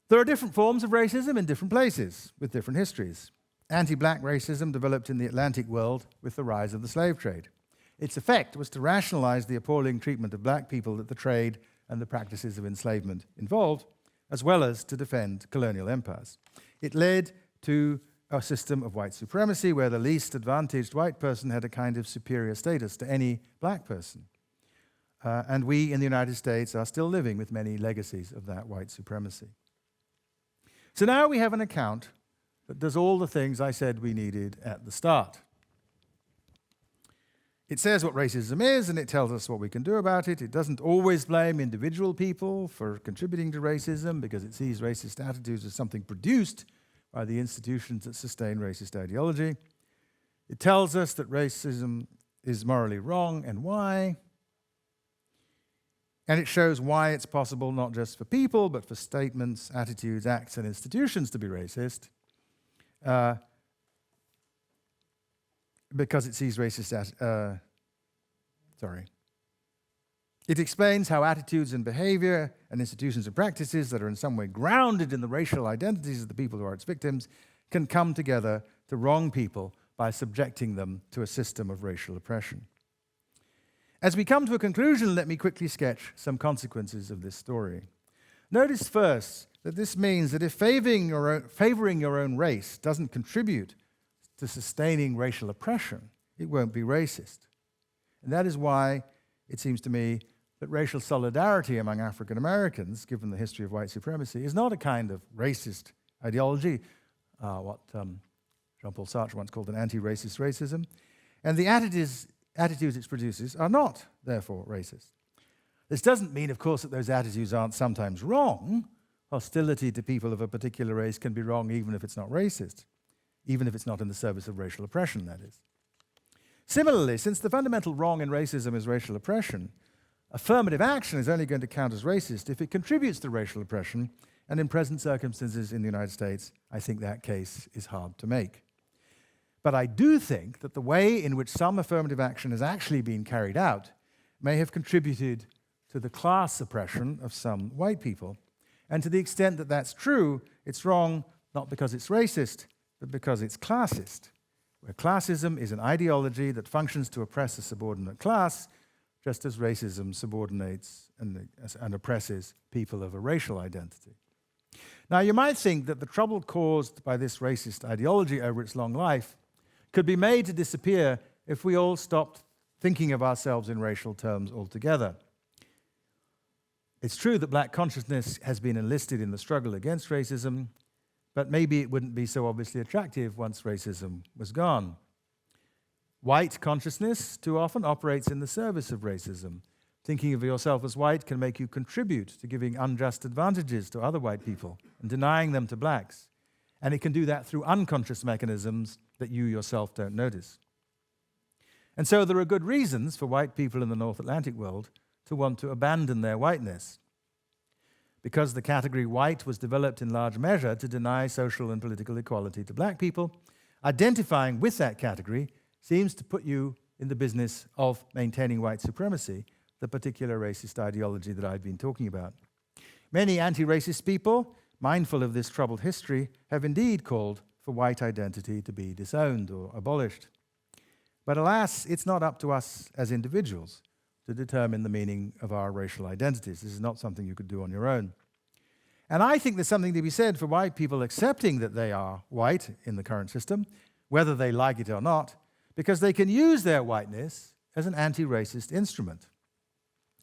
There are different forms of racism in different places, with different histories. Anti-black racism developed in the Atlantic world with the rise of the slave trade. Its effect was to rationalize the appalling treatment of black people that the trade and the practices of enslavement involved, as well as to defend colonial empires. It led to a system of white supremacy where the least advantaged white person had a kind of superior status to any black person. And we in the United States are still living with many legacies of that white supremacy. So now we have an account that does all the things I said we needed at the start. It says what racism is, and it tells us what we can do about it. It doesn't always blame individual people for contributing to racism because it sees racist attitudes as something produced by the institutions that sustain racist ideology. It tells us that racism is morally wrong and why. And it shows why it's possible not just for people, but for statements, attitudes, acts, and institutions to be racist. Because it sees racist... It explains how attitudes and behavior and institutions and practices that are in some way grounded in the racial identities of the people who are its victims can come together to wrong people by subjecting them to a system of racial oppression. As we come to a conclusion, let me quickly sketch some consequences of this story. Notice first that this means that if favoring your own race doesn't contribute to sustaining racial oppression, it won't be racist. And that is why it seems to me that racial solidarity among African Americans, given the history of white supremacy, is not a kind of racist ideology, what Jean-Paul Sartre once called an anti-racist racism, and the attitudes it produces are not, therefore, racist. This doesn't mean, of course, that those attitudes aren't sometimes wrong. Hostility to people of a particular race can be wrong even if it's not racist, even if it's not in the service of racial oppression, that is. Similarly, since the fundamental wrong in racism is racial oppression, affirmative action is only going to count as racist if it contributes to racial oppression, and in present circumstances in the United States, I think that case is hard to make. But I do think that the way in which some affirmative action has actually been carried out may have contributed to the class oppression of some white people. And to the extent that that's true, it's wrong not because it's racist, but because it's classist, where classism is an ideology that functions to oppress a subordinate class, just as racism subordinates and oppresses people of a racial identity. Now, you might think that the trouble caused by this racist ideology over its long life could be made to disappear if we all stopped thinking of ourselves in racial terms altogether. It's true that black consciousness has been enlisted in the struggle against racism, but maybe it wouldn't be so obviously attractive once racism was gone. White consciousness too often operates in the service of racism. Thinking of yourself as white can make you contribute to giving unjust advantages to other white people and denying them to blacks. And it can do that through unconscious mechanisms that you yourself don't notice. And so there are good reasons for white people in the North Atlantic world to want to abandon their whiteness. Because the category white was developed in large measure to deny social and political equality to black people, identifying with that category seems to put you in the business of maintaining white supremacy, the particular racist ideology that I've been talking about. Many anti-racist people, mindful of this troubled history, have indeed called for white identity to be disowned or abolished. But alas, it's not up to us as individuals to determine the meaning of our racial identities. This is not something you could do on your own. And I think there's something to be said for white people accepting that they are white in the current system, whether they like it or not, because they can use their whiteness as an anti-racist instrument.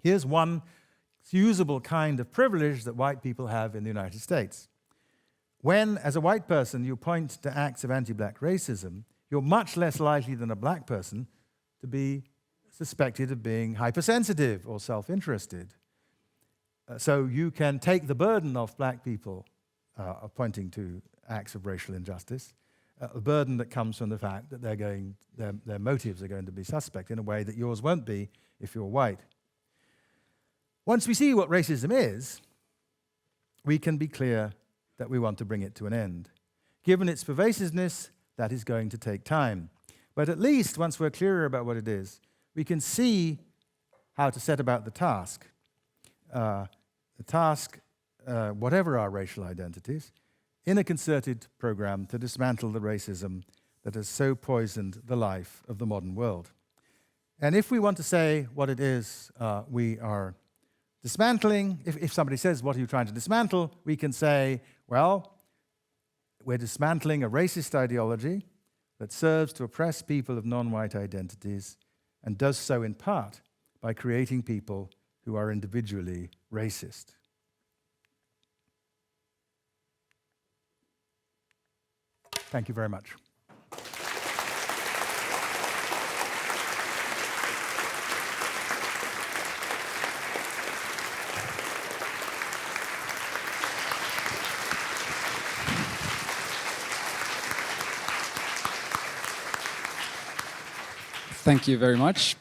Here's one usable kind of privilege that white people have in the United States. When, as a white person, you point to acts of anti-black racism, you're much less likely than a black person to be suspected of being hypersensitive or self-interested. So you can take the burden off black people of pointing to acts of racial injustice, a burden that comes from the fact that their motives are going to be suspect in a way that yours won't be if you're white. Once we see what racism is, we can be clear that we want to bring it to an end. Given its pervasiveness, that is going to take time. But at least once we're clearer about what it is, we can see how to set about the task. Whatever our racial identities, in a concerted program to dismantle the racism that has so poisoned the life of the modern world. And if we want to say what it is we are dismantling, if somebody says, what are you trying to dismantle? We can say, well, we're dismantling a racist ideology that serves to oppress people of non-white identities and does so in part by creating people who are individually racist. Thank you very much. Thank you very much.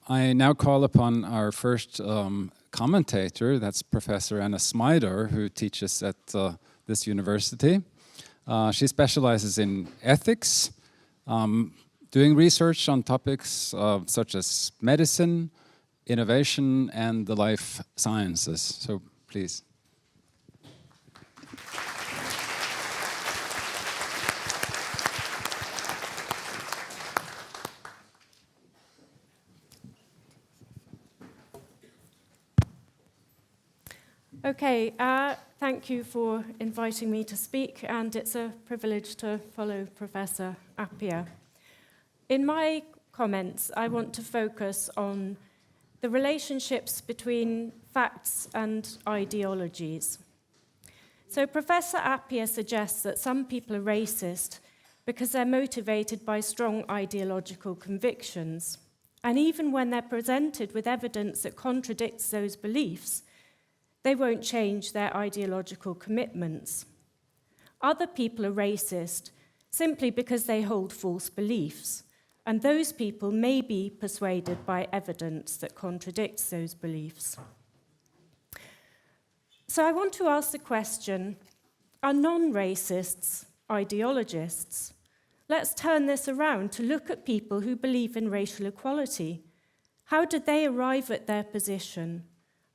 I now call upon our first commentator, that's Professor Anna Smidor, who teaches at this university. She specializes in ethics, doing research on topics such as medicine, innovation, and the life sciences. So please. Okay, thank you for inviting me to speak, and it's a privilege to follow Professor Appiah. In my comments, I want to focus on the relationships between facts and ideologies. So Professor Appiah suggests that some people are racist because they're motivated by strong ideological convictions. And even when they're presented with evidence that contradicts those beliefs, they won't change their ideological commitments. Other people are racist simply because they hold false beliefs, and those people may be persuaded by evidence that contradicts those beliefs. So I want to ask the question, are non-racists ideologists? Let's turn this around to look at people who believe in racial equality. How did they arrive at their position?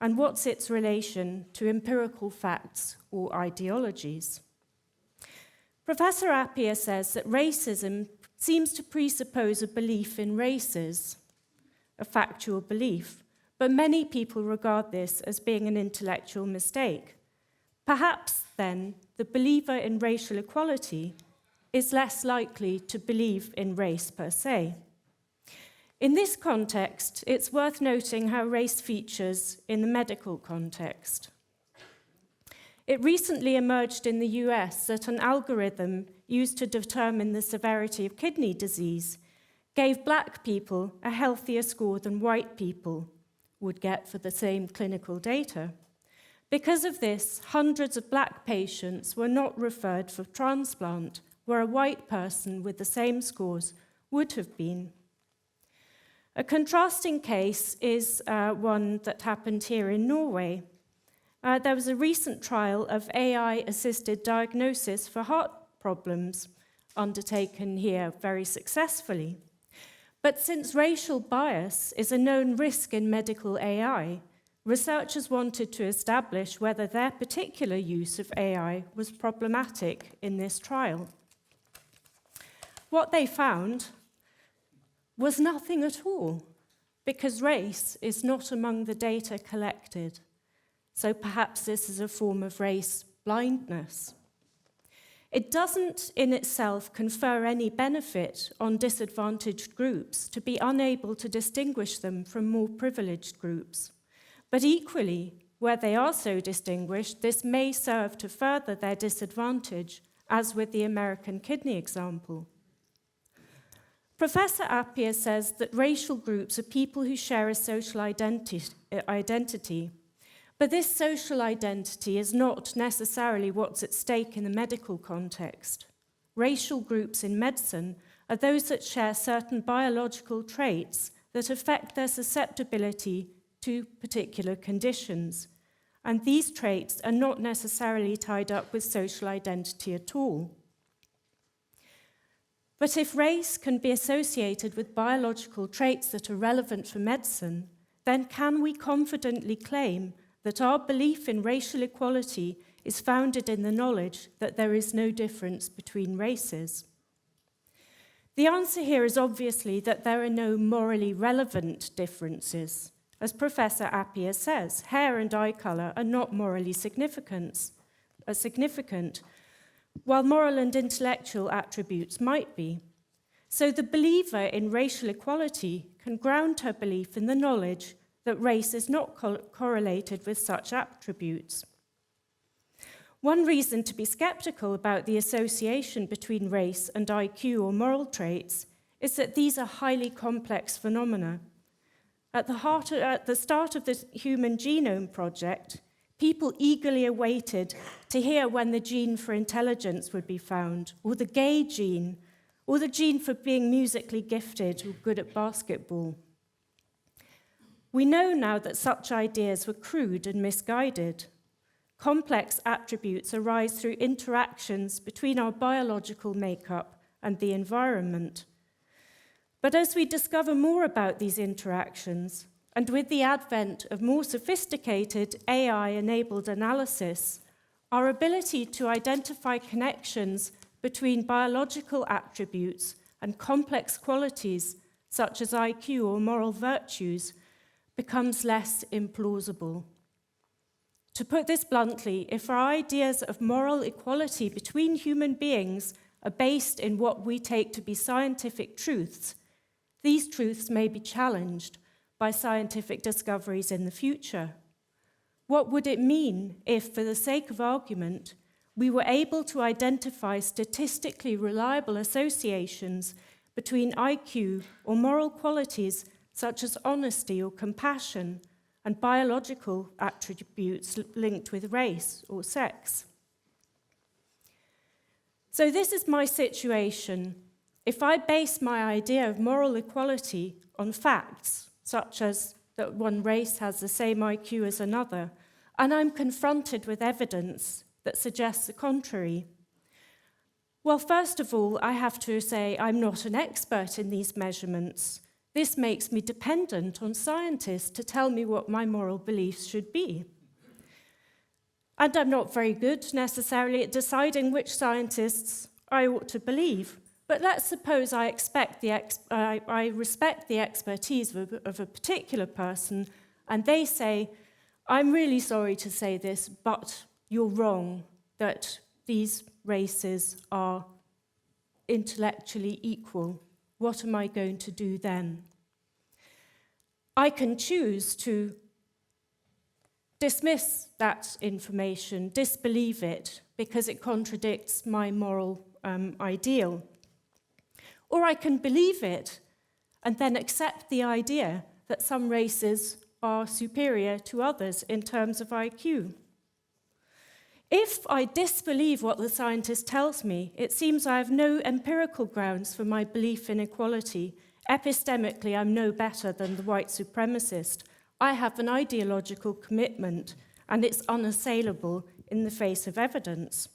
And what's its relation to empirical facts or ideologies? Professor Appiah says that racism seems to presuppose a belief in races, a factual belief, but many people regard this as being an intellectual mistake. Perhaps, then, the believer in racial equality is less likely to believe in race per se. In this context, it's worth noting how race features in the medical context. It recently emerged in the US that an algorithm used to determine the severity of kidney disease gave black people a healthier score than white people would get for the same clinical data. Because of this, hundreds of black patients were not referred for transplant, where a white person with the same scores would have been. A contrasting case is one that happened here in Norway. There was a recent trial of AI-assisted diagnosis for heart problems undertaken here very successfully. But since racial bias is a known risk in medical AI, researchers wanted to establish whether their particular use of AI was problematic in this trial. What they found was nothing at all, because race is not among the data collected. So perhaps this is a form of race blindness. It doesn't in itself confer any benefit on disadvantaged groups to be unable to distinguish them from more privileged groups. But equally, where they are so distinguished, this may serve to further their disadvantage, as with the American kidney example. Professor Appiah says that racial groups are people who share a social identity, but this social identity is not necessarily what's at stake in the medical context. Racial groups in medicine are those that share certain biological traits that affect their susceptibility to particular conditions, and these traits are not necessarily tied up with social identity at all. But if race can be associated with biological traits that are relevant for medicine, then can we confidently claim that our belief in racial equality is founded in the knowledge that there is no difference between races? The answer here is obviously that there are no morally relevant differences. As Professor Appiah says, hair and eye colour are not morally significant, while moral and intellectual attributes might be. So the believer in racial equality can ground her belief in the knowledge that race is not correlated with such attributes. One reason to be sceptical about the association between race and IQ or moral traits is that these are highly complex phenomena. At the start of the Human Genome Project, people eagerly awaited to hear when the gene for intelligence would be found, or the gay gene, or the gene for being musically gifted or good at basketball. We know now that such ideas were crude and misguided. Complex attributes arise through interactions between our biological makeup and the environment. But as we discover more about these interactions, and with the advent of more sophisticated AI-enabled analysis, our ability to identify connections between biological attributes and complex qualities, such as IQ or moral virtues, becomes less implausible. To put this bluntly, if our ideas of moral equality between human beings are based in what we take to be scientific truths, these truths may be challenged by scientific discoveries in the future. What would it mean if, for the sake of argument, we were able to identify statistically reliable associations between IQ or moral qualities such as honesty or compassion and biological attributes linked with race or sex? So this is my situation. If I base my idea of moral equality on facts, such as that one race has the same IQ as another, and I'm confronted with evidence that suggests the contrary, well, first of all, I have to say I'm not an expert in these measurements. This makes me dependent on scientists to tell me what my moral beliefs should be. And I'm not very good necessarily at deciding which scientists I ought to believe. But let's suppose I respect the expertise of a particular person, and they say, I'm really sorry to say this, but you're wrong, that these races are intellectually equal. What am I going to do then? I can choose to dismiss that information, disbelieve it, because it contradicts my moral ideal. Or I can believe it and then accept the idea that some races are superior to others in terms of IQ. If I disbelieve what the scientist tells me, it seems I have no empirical grounds for my belief in equality. Epistemically, I'm no better than the white supremacist. I have an ideological commitment, and it's unassailable in the face of evidence.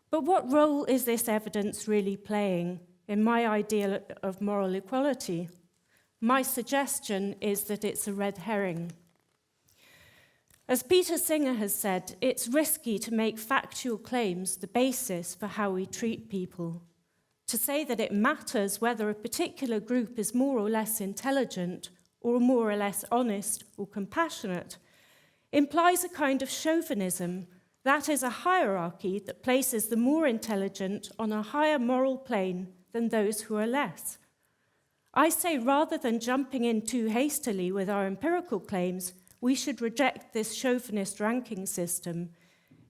But what role is this evidence really playing in my ideal of moral equality? My suggestion is that it's a red herring. As Peter Singer has said, it's risky to make factual claims the basis for how we treat people. To say that it matters whether a particular group is more or less intelligent or more or less honest or compassionate implies a kind of chauvinism, that is, a hierarchy that places the more intelligent on a higher moral plane than those who are less. I say rather than jumping in too hastily with our empirical claims, we should reject this chauvinist ranking system.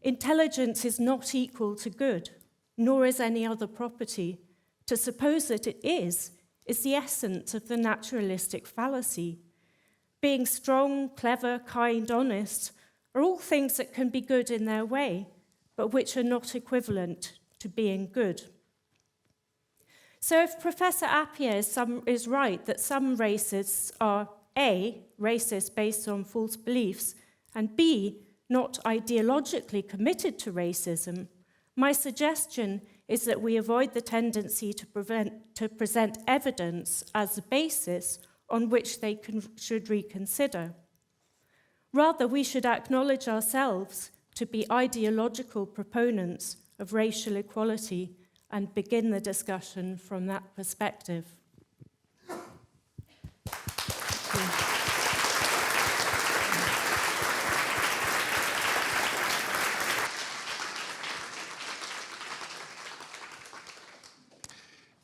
Intelligence is not equal to good, nor is any other property. To suppose that it is the essence of the naturalistic fallacy. Being strong, clever, kind, honest are all things that can be good in their way, but which are not equivalent to being good. So if Professor Appiah is right that some racists are A, racist based on false beliefs, and B, not ideologically committed to racism, my suggestion is that we avoid the tendency to present evidence as a basis on which they should reconsider. Rather, we should acknowledge ourselves to be ideological proponents of racial equality and begin the discussion from that perspective.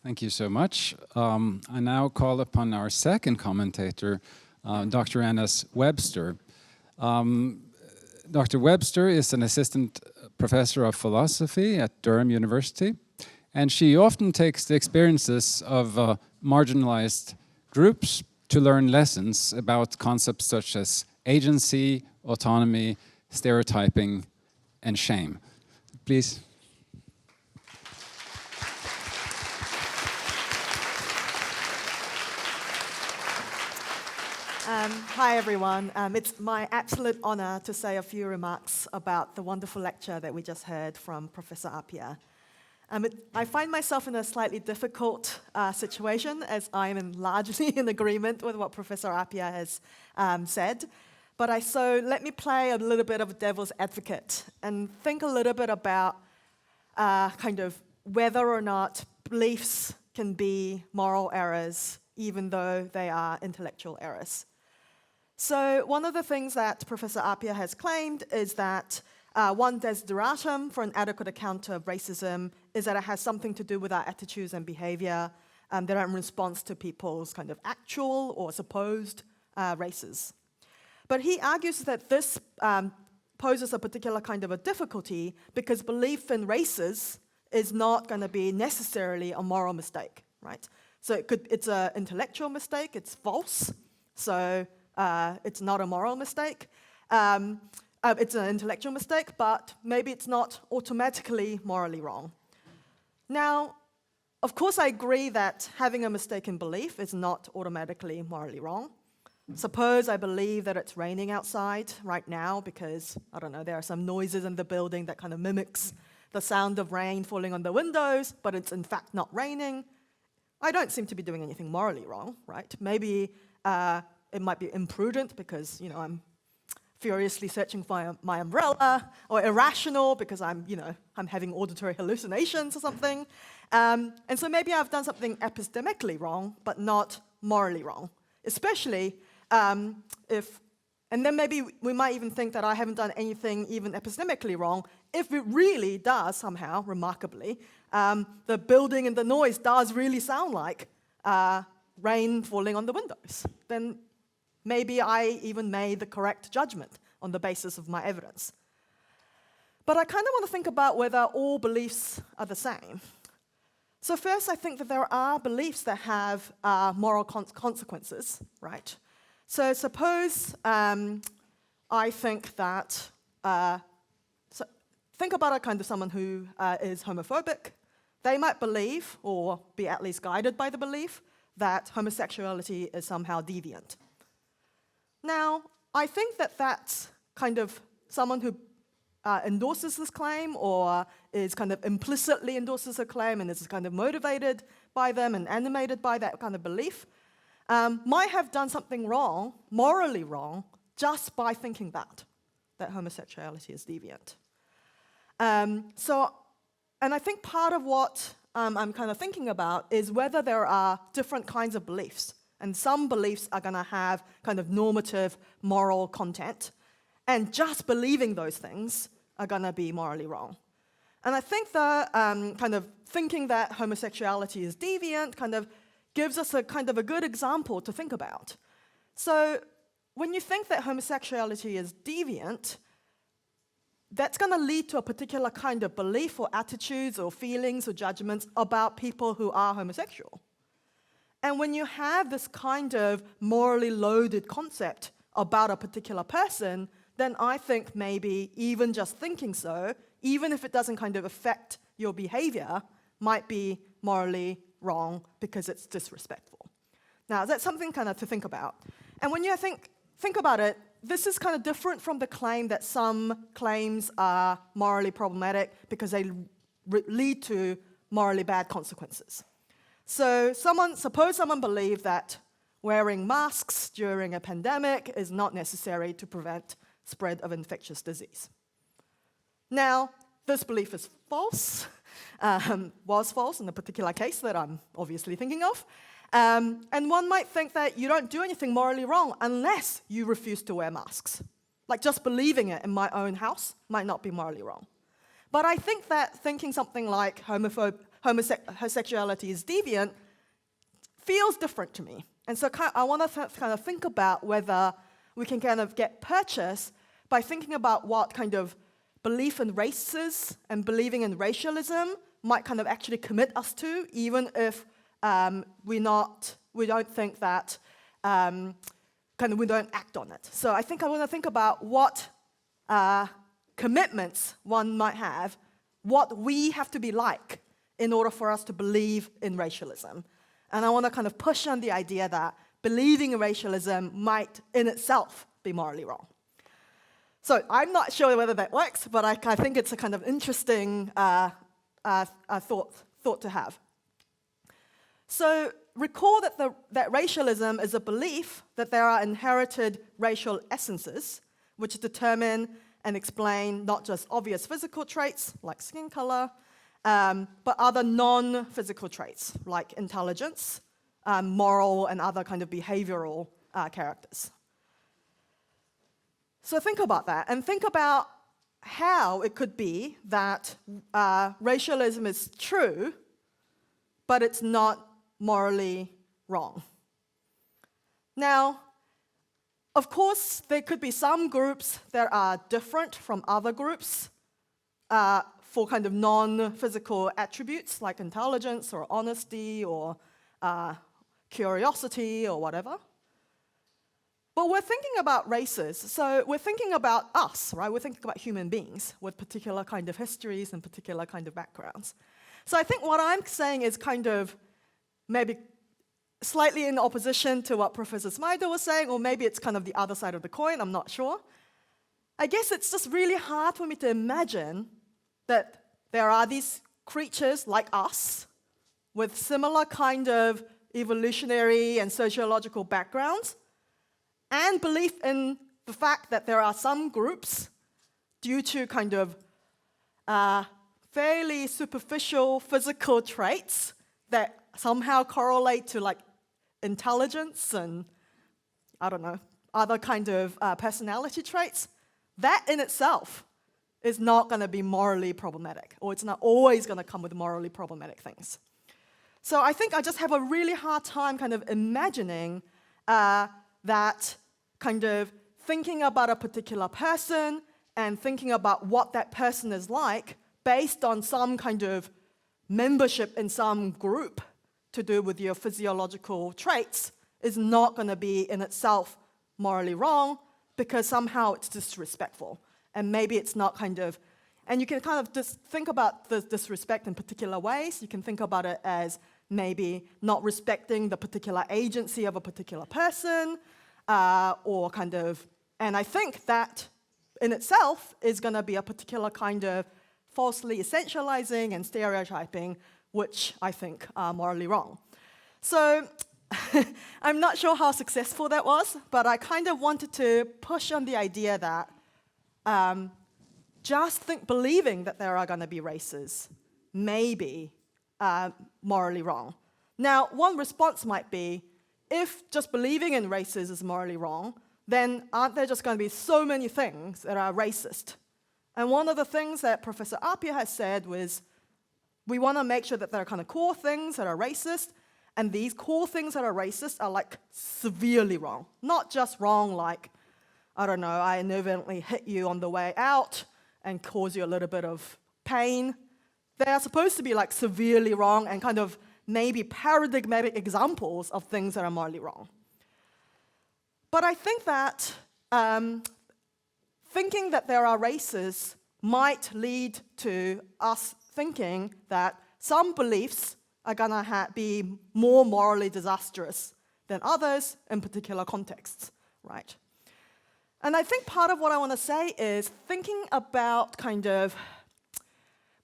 Thank you so much. I now call upon our second commentator, Dr. Anna Webster. Dr. Webster is an assistant professor of philosophy at Durham University, and she often takes the experiences of marginalized groups to learn lessons about concepts such as agency, autonomy, stereotyping, and shame. Please. Hi everyone. It's my absolute honor to say a few remarks about the wonderful lecture that we just heard from Professor Appiah. I find myself in a slightly difficult situation, as I am largely in agreement with what Professor Appiah has said. So let me play a little bit of devil's advocate and think a little bit about kind of whether or not beliefs can be moral errors, even though they are intellectual errors. So one of the things that Professor Appiah has claimed is that one desideratum for an adequate account of racism is that it has something to do with our attitudes and behavior that are in response to people's kind of actual or supposed races. But he argues that this poses a particular kind of a difficulty because belief in races is not going to be necessarily a moral mistake, right? So it's an intellectual mistake, it's false, so it's not a moral mistake. It's an intellectual mistake, but maybe it's not automatically morally wrong. Now, of course I agree that having a mistaken belief is not automatically morally wrong. Suppose I believe that it's raining outside right now because, I don't know, there are some noises in the building that kind of mimics the sound of rain falling on the windows, but it's in fact not raining. I don't seem to be doing anything morally wrong, right? Maybe it might be imprudent because, I'm furiously searching for my umbrella, or irrational because I'm having auditory hallucinations or something. And so maybe I've done something epistemically wrong, but not morally wrong. Especially and then maybe we might even think that I haven't done anything even epistemically wrong if it really does somehow, remarkably, the building and the noise does really sound like rain falling on the windows. Then maybe I even made the correct judgment on the basis of my evidence. But I kind of want to think about whether all beliefs are the same. So first, I think that there are beliefs that have moral consequences, right? So suppose I think that, think about a kind of someone who is homophobic. They might believe, or be at least guided by the belief, that homosexuality is somehow deviant. Now, I think that that's kind of someone who endorses this claim or is kind of implicitly endorses a claim and is kind of motivated by them and animated by that kind of belief, might have done something wrong, morally wrong, just by thinking that homosexuality is deviant. And I think part of what I'm kind of thinking about is whether there are different kinds of beliefs. And some beliefs are going to have kind of normative moral content, and just believing those things are going to be morally wrong. And I think the kind of thinking that homosexuality is deviant kind of gives us a kind of a good example to think about. So when you think that homosexuality is deviant, that's going to lead to a particular kind of belief or attitudes or feelings or judgments about people who are homosexual. And when you have this kind of morally loaded concept about a particular person, then I think maybe even just thinking so, even if it doesn't kind of affect your behavior, might be morally wrong because it's disrespectful. Now, that's something kind of to think about. And when you think about it, this is kind of different from the claim that some claims are morally problematic because they lead to morally bad consequences. So suppose someone believed that wearing masks during a pandemic is not necessary to prevent spread of infectious disease. Now, this belief is false, was false in the particular case that I'm obviously thinking of. And one might think that you don't do anything morally wrong unless you refuse to wear masks. Like just believing it in my own house might not be morally wrong. But I think that thinking something like homosexuality is deviant feels different to me. And so I want to kind of think about whether we can kind of get purchase by thinking about what kind of belief in races and believing in racialism might kind of actually commit us to, even if we don't think that, we don't act on it. So I think I want to think about what commitments one might have, what we have to be like in order for us to believe in racialism. And I want to kind of push on the idea that believing in racialism might in itself be morally wrong. So I'm not sure whether that works, but I think it's a kind of interesting thought to have. So recall that racialism is a belief that there are inherited racial essences which determine and explain not just obvious physical traits like skin color, but other non-physical traits like intelligence, moral, and other kind of behavioral characters. So think about that, and think about how it could be that racialism is true, but it's not morally wrong. Now, of course, there could be some groups that are different from other groups for kind of non-physical attributes like intelligence or honesty or curiosity or whatever. But we're thinking about races, so we're thinking about us, right? We're thinking about human beings with particular kind of histories and particular kind of backgrounds. So I think what I'm saying is kind of maybe slightly in opposition to what Professor Smider was saying, or maybe it's kind of the other side of the coin, I'm not sure. I guess it's just really hard for me to imagine that there are these creatures like us with similar kind of evolutionary and sociological backgrounds and belief in the fact that there are some groups due to kind of fairly superficial physical traits that somehow correlate to like intelligence and, I don't know, other kind of personality traits. That in itself is not going to be morally problematic, or it's not always going to come with morally problematic things. So I think I just have a really hard time kind of imagining that kind of thinking about a particular person and thinking about what that person is like based on some kind of membership in some group to do with your physiological traits is not going to be in itself morally wrong because somehow it's disrespectful. And maybe it's not kind of, and you can kind of just think about the disrespect in particular ways. You can think about it as maybe not respecting the particular agency of a particular person, or kind of, and I think that in itself is going to be a particular kind of falsely essentializing and stereotyping, which I think are morally wrong. So I'm not sure how successful that was, but I kind of wanted to push on the idea that believing that there are going to be races may be morally wrong. Now, one response might be, if just believing in races is morally wrong, then aren't there just going to be so many things that are racist? And one of the things that Professor Appiah has said was, we want to make sure that there are kind of core things that are racist, and these core things that are racist are like severely wrong. Not just wrong like, I don't know, I inadvertently hit you on the way out and cause you a little bit of pain. They are supposed to be like severely wrong and kind of maybe paradigmatic examples of things that are morally wrong. But I think that thinking that there are races might lead to us thinking that some beliefs are going to be more morally disastrous than others in particular contexts, right? And I think part of what I want to say is thinking about kind of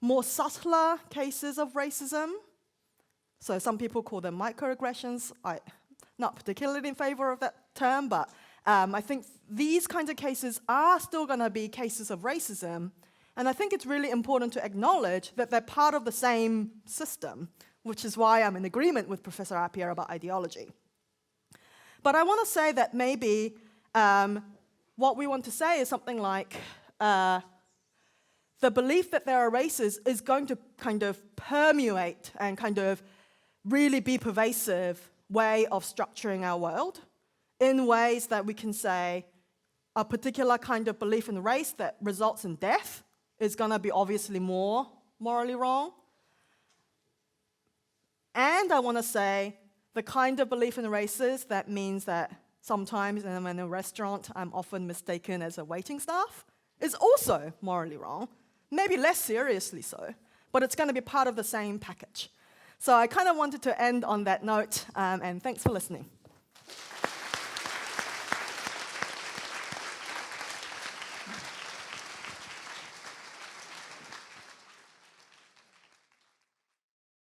more subtler cases of racism. So some people call them microaggressions. I'm not particularly in favor of that term, but I think these kinds of cases are still going to be cases of racism. And I think it's really important to acknowledge that they're part of the same system, which is why I'm in agreement with Professor Appiah about ideology. But I want to say that maybe what we want to say is something like the belief that there are races is going to kind of permeate and kind of really be pervasive way of structuring our world in ways that we can say a particular kind of belief in race that results in death is going to be obviously more morally wrong. And I want to say the kind of belief in races that means that sometimes when I'm in a restaurant, I'm often mistaken as a waiting staff is also morally wrong, maybe less seriously so, but it's going to be part of the same package. So I kind of wanted to end on that note, and thanks for listening.